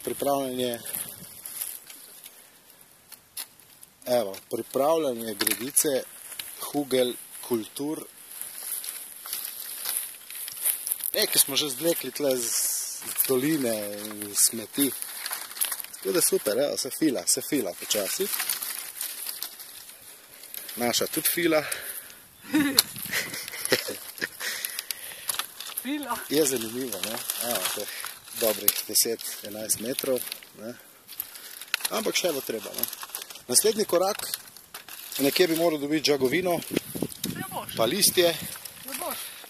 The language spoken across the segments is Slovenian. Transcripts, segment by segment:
Pripravljanje gredice Hugel Kultur. Nekaj smo že zvlekli tle z doline in smeti. Tako da super, evo, se fila počasi. Naša tudi fila. Je zanimivo, ne? Evo, teh dobrih 10-11 metrov, ne? Ampak še bo treba, ne? Naslednji korak, nekje bi moral dobiti žagovino, pa listje,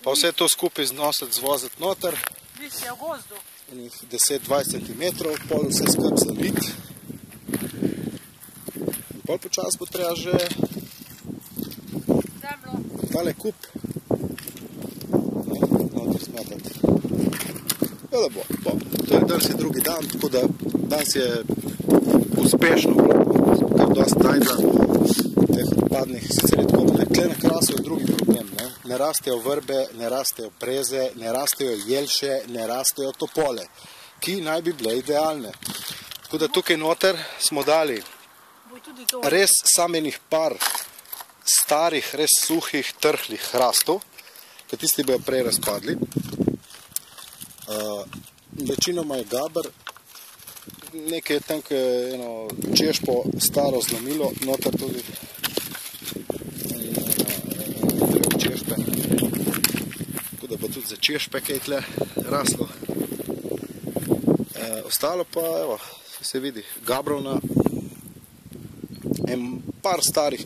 pa vse to skupaj znositi, zvoziti noter. Listje v gozdu. 10-20 cm, pol vse skrb zaliti. In pol počas bo treba že tale kup noter smetati. Ja, da bo. To je danes je drugi dan, tako da danes je uspešno bilo. Kar dosti najdla teh odpadnih, sicer je tako, tle na Krasu je drugi problem, ne? Ne rastejo vrbe, ne rastejo breze, ne rastejo jelše, ne rastejo topole, ki naj bi bile idealne. Tako da tukaj noter smo dali res samenih par starih, res suhih, trhlih hrastov, ker tisti bojo prej razpadli. Večinoma je gaber, nekaj je tam, ko je eno češpo staro zlomilo, noter tudi drev češpe, tako da bo tudi za češpe kaj tle raslo. Ostalo pa, evo, se vidi, gabrovna, en par starih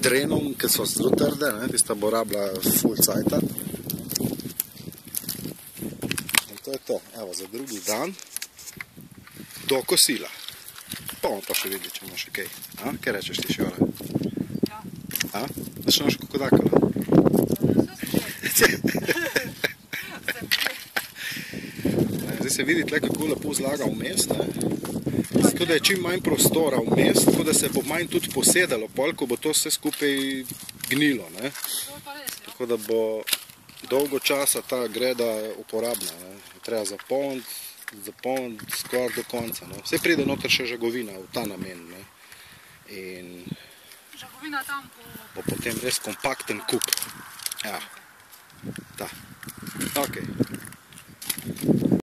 drenov, ki so zelo trde, tista bo rabila full cajta. In to je to, evo, za drugi dan. Do kosila. Pa bomo pa še videli, če bomo še kaj. Kaj rečeš ti še, Ola? Ja. Začnemo še kokodakala? Zdaj se vidi tle, kako lepo zlaga vmes. Tako da je čim manj prostora vmes, tako da se bo manj tudi posedalo, pol, ko bo to vse skupaj gnilo. Tako da bo dolgo časa ta greda uporabna. Treba zapolniti skoraj do konca. Vse pride noter še žagovina v ta namen. In bo potem res kompakten kup. Ja. Ta. Ok.